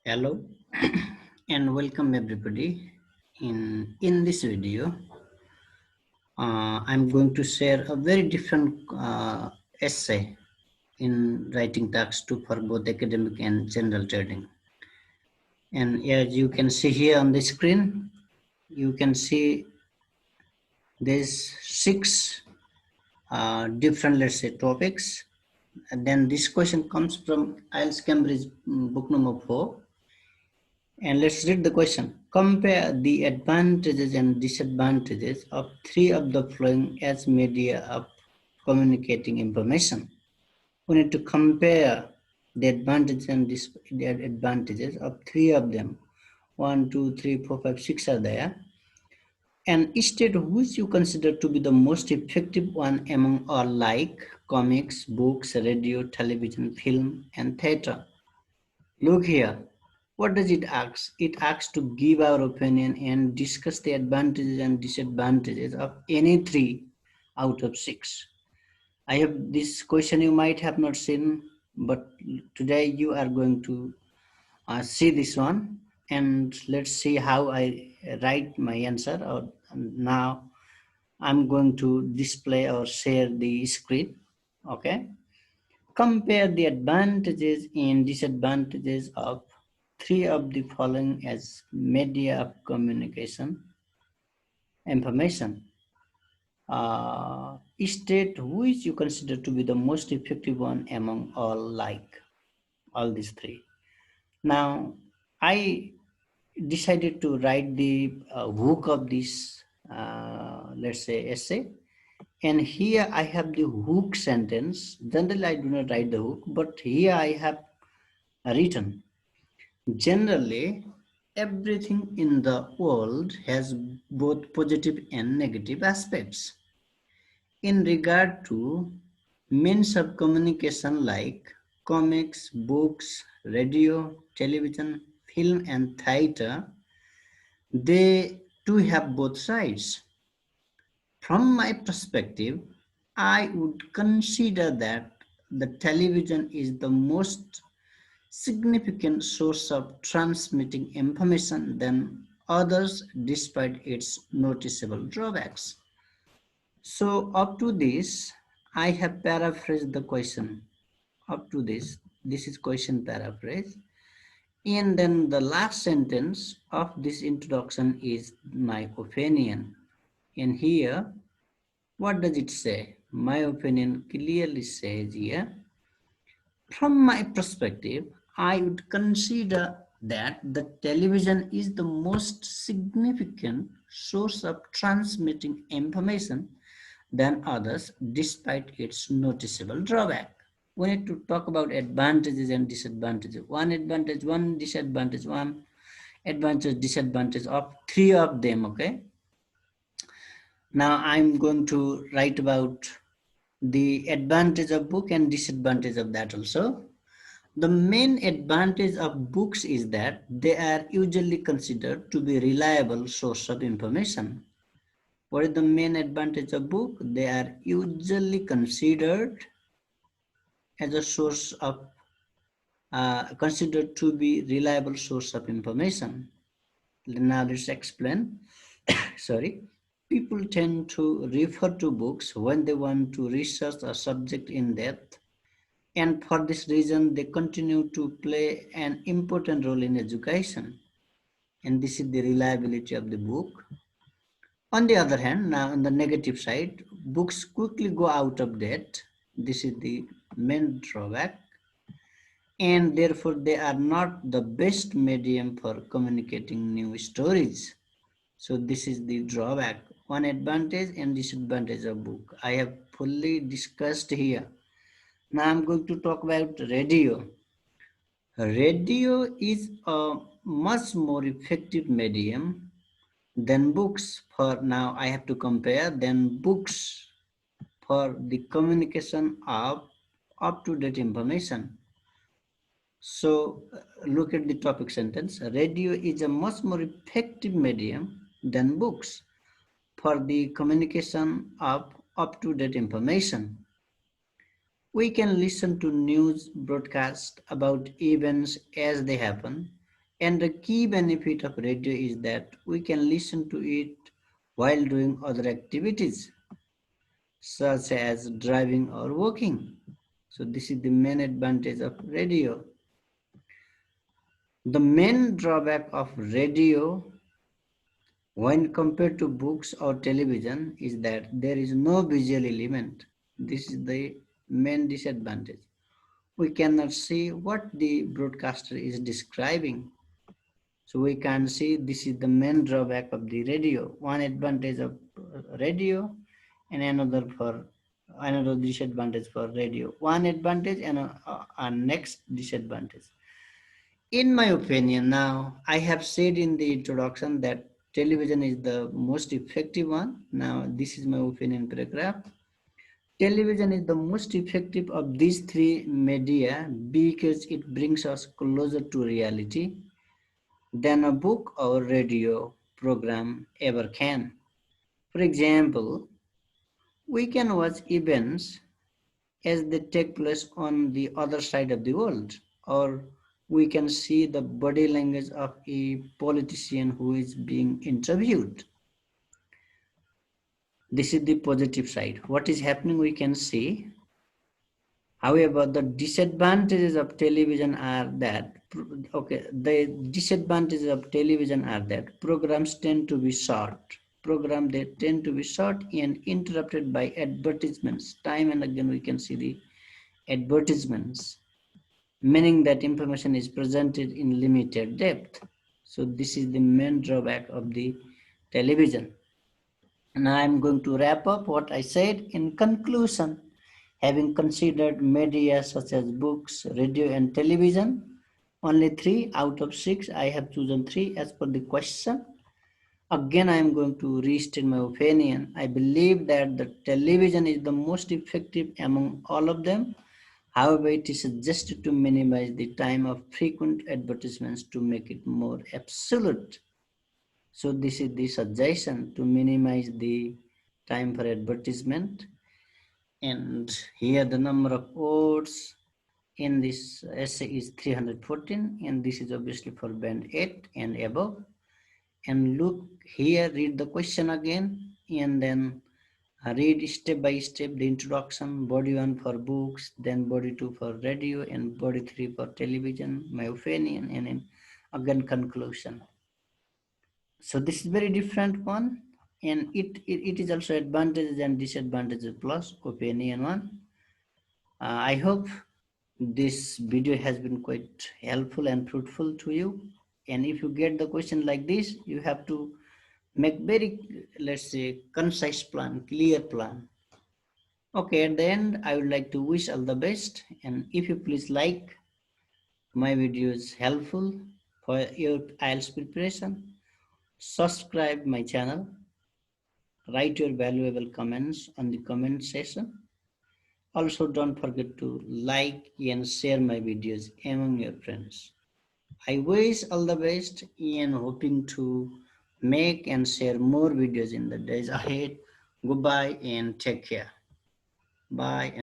Hello and welcome everybody. In this video, I'm going to share a very different essay in writing tasks to for both academic and general trading. And as you can see here on the screen, you can see there's six different, let's say, topics. And then this question comes from IELTS Cambridge book number 4. And let's read the question. Compare the advantages and disadvantages of three of the following as media of communicating information. We need to compare the advantages and disadvantages of three of them. 1, 2, 3, 4, 5, 6 are there. And state which you consider to be the most effective one among all, like comics, books, radio, television, film, and theater. Look here. What does it ask? It asks to give our opinion and discuss the advantages and disadvantages of any three out of six. I have this question you might have not seen, but today you are going to see this one, and let's see how I write my answer. Now I'm going to display or share the screen. Okay. Compare the advantages and disadvantages of three of the following as media of communication information. State which you consider to be the most effective one among all these three. Now, I decided to write the hook of this, let's say, essay. And here I have the hook sentence. Generally, I do not write the hook, but here I have written. Generally, everything in the world has both positive and negative aspects. In regard to means of communication like comics, books, radio, television, film, and theater, they too have both sides. From my perspective, I would consider that the television is the most significant source of transmitting information than others despite its noticeable drawbacks. So up to this, I have paraphrased the question. Up to this is question paraphrase. And then the last sentence of this introduction is my opinion. And here, what does it say? My opinion clearly says here, from my perspective, I would consider that the television is the most significant source of transmitting information than others despite its noticeable drawback. We need to talk about advantages and disadvantages. One advantage, one disadvantage, one advantage, disadvantage of three of them, okay? Now I'm going to write about the advantage of book and disadvantage of that also. The main advantage of books is that they are usually considered to be reliable source of information. What is the main advantage of book? They are usually considered as a source of considered to be reliable source of information. Now let's explain. Sorry. People tend to refer to books when they want to research a subject in depth, and for this reason they continue to play an important role in education, and this is the reliability of the book. On the other hand, now on the negative side, books quickly go out of date. This is the main drawback, and therefore they are not the best medium for communicating new stories. So this is the drawback, one advantage and disadvantage of book. I have fully discussed here. Now I'm going to talk about radio. Radio is a much more effective medium than books. For now I have to compare than books for the communication of up-to-date information. So look at the topic sentence. Radio is a much more effective medium than books for the communication of up-to-date information. We can listen to news broadcasts about events as they happen, And the key benefit of radio is that we can listen to it while doing other activities such as driving or walking. So this is the main advantage of radio. The main drawback of radio when compared to books or television is that there is no visual element. This is the main disadvantage. We cannot see what the broadcaster is describing. So we can see this is the main drawback of the radio. One advantage of radio and another disadvantage for radio. One advantage and a next disadvantage. In my opinion, now I have said in the introduction that television is the most effective one. Now this is my opinion paragraph. Television is the most effective of these three media because it brings us closer to reality than a book or radio program ever can. For example, we can watch events as they take place on the other side of the world, or we can see the body language of a politician who is being interviewed. This is the positive side. What is happening, we can see. However, the disadvantages of television are that, the disadvantages of television are that programs tend to be short. They tend to be short and interrupted by advertisements. Time and again, we can see the advertisements, meaning that information is presented in limited depth. So this is the main drawback of the television. Now I'm going to wrap up what I said. In conclusion, having considered media such as books, radio and television, only 3 out of 6, I have chosen 3 as per the question. Again, I am going to restate my opinion. I believe that the television is the most effective among all of them. However, it is suggested to minimize the time of frequent advertisements to make it more absolute. So this is the suggestion, to minimize the time for advertisement. And here the number of words in this essay is 314, and this is obviously for band 8 and above. And look here, read the question again, and then read step by step the introduction, body 1 for books, then body 2 for radio, and body 3 for television, my opinion, and then again conclusion. So this is very different one, and it is also advantages and disadvantages plus opinion one. I hope this video has been quite helpful and fruitful to you. And if you get the question like this, you have to make very, let's say, concise plan, clear plan. Okay, at the end, I would like to wish all the best. And if you please like my videos helpful for your IELTS preparation, subscribe my channel, write your valuable comments on the comment section. Also, don't forget to like and share my videos among your friends. I wish all the best and hoping to make and share more videos in the days ahead. Goodbye and take care. Bye.